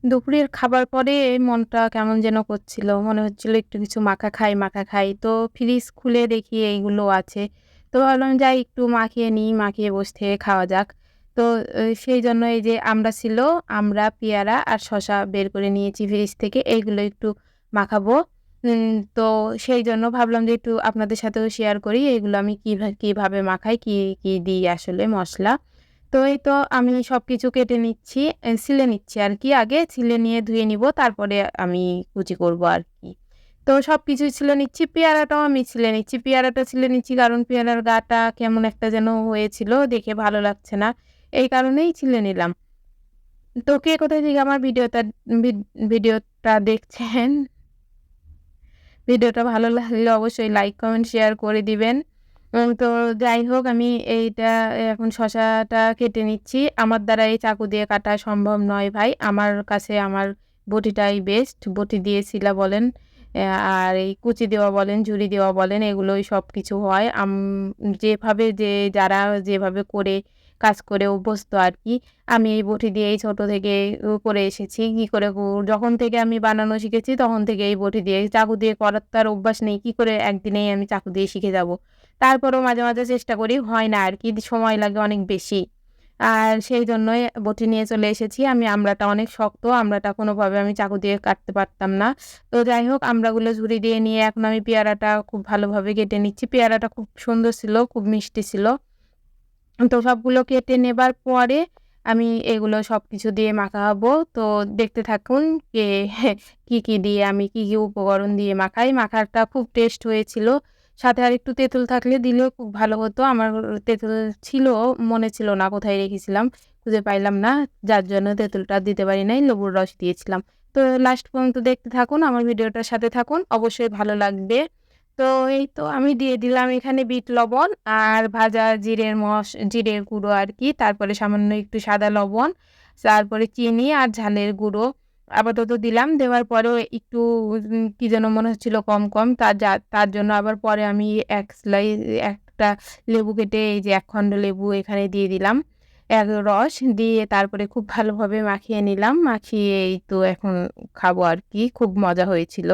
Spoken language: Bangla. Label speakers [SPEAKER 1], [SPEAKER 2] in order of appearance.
[SPEAKER 1] দুপুরের খাবার পরে মনটা কেমন যেন করছিল। মনে হচ্ছিল একটু কিছু মাখা খাই, মাখা খাই। তো ফ্রিজ খুলে দেখি এইগুলো আছে। তো ভাবলাম যাই একটু মাখিয়ে নিই, মাখিয়ে বসে থেকে খাওয়া যাক। তো সেইজন্য এই যে আমড়া ছিল, আমড়া, পেয়ারা আর শসা বের করে নিয়েছি ফ্রিজ থেকে। এইগুলো একটু মাখাবো। তো সেইজন্য ভাবলাম যে একটু আপনাদের সাথেও শেয়ার করি। এগুলো আমি কিভাবে মাখাই, কি দিই আসলে মসলা। তো এই তো আমি সবকিছু কেটে নিচ্ছি, ছিলে নিচ্ছি আরকি। আগে ছিলে নিয়ে ধুয়ে নিবো, তারপরে আমি কুচি করবো আরকি। তো সবকিছুই ছিলে নিচ্ছি। পেয়ারাটাও আমি ছিলে নিচ্ছি। পেয়ারাটা ছিলে নিচ্ছি কারণ পেয়ারার গাটা কেমন একটা যেন হয়েছিল, দেখে ভালো লাগছে না। এই কারণেই ছিলে নিলাম। তো কে কোথায় থেকে আমার ভিড ভিডিওটা দেখছেন? ভিডিওটা ভালো লাগলে অবশ্যই লাইক, কমেন্ট, শেয়ার করে দিবেন। তো যাই হোক আমি এইটা এখন শসাটা কেটে নিচ্ছি। আমার দ্বারা এই চাকু দিয়ে কাটা সম্ভব নয় ভাই। আমার কাছে আমার বটিটাই বেস্ট। বটি দিয়ে ছিলা বলেন, আর এই কুচি দেওয়া বলেন, ঝুরি দেওয়া বলেন, এগুলোই সবকিছু হয়। যেভাবে যারা যেভাবে করে কাজ করে অভ্যস্ত আরকি। আমি এই বটি দিয়েই ছোট থেকে করে এসেছি। কি করে যখন থেকে আমি বানানো শিখেছি তখন থেকে এই বটি দিয়ে, চাকু দিয়ে করার তো আর অভ্যাস নেই। কি করে একদিনেই আমি চাকু দিয়ে শিখে যাব? তারপরেও মাঝে, মাঝে চেষ্টা করি, হয় না আরকি। সময় লাগে অনেক বেশি। আর সেইজন্যই বটি নিয়ে চলে এসেছি। আমড়াটা অনেক শক্ত। আমড়াটা কোনোভাবে আমি চাকু দিয়ে কাটতে পারতাম না। তো যাই হোক আমড়াগুলো ঝুরি দিয়ে নিয়ে এখন আমি পেয়ারাটা খুব ভালোভাবে কেটে নিচ্ছি। পেয়ারাটা খুব সুন্দর ছিল, খুব মিষ্টি ছিল। তো সবগুলো কেটে নেবার পরে আমি এগুলো সবকিছু দিয়ে মাখাবো। তো দেখতে থাকুন যে কি দিয়ে আমি কি উপকরণ দিয়ে মাখাই। মাখাটা খুব টেস্ট হয়েছিল। সাথে আরেকটু তেঁতুল থাকলে দিলেও খুব ভালো হতো। আমার তেঁতুল ছিল, মনে ছিল না কোথায় রেখেছিলাম। খুঁজে পাইলাম না। যার জন্য তেঁতুলটা দিতে পারি নাই। লেবুর রস দিয়েছিলাম। তো লাস্ট পর্যন্ত দেখতে থাকুন। আমার ভিডিওটার সাথে থাকুন। অবশ্যই ভালো লাগবে। তো এই তো আমি দিয়ে দিলাম এখানে বিট লবণ আর ভাজা জিরের গুঁড়ো আরকি। তারপরে সামান্য একটু সাদা লবণ, তারপরে চিনি আর ঝালের গুঁড়ো আপাতত দিলাম। দেওয়ার পরেও একটু কি যেন মনে হচ্ছিল কম। তার জন্য আবার পরে আমি একটা লেবু কেটে এই যে ১ খণ্ড লেবু এখানে দিয়ে দিলাম। রস দিয়ে তারপরে খুব ভালোভাবে মাখিয়ে নিলাম। মাখিয়ে এই তো এখন খাবো আরকি। খুব মজা হয়েছিল।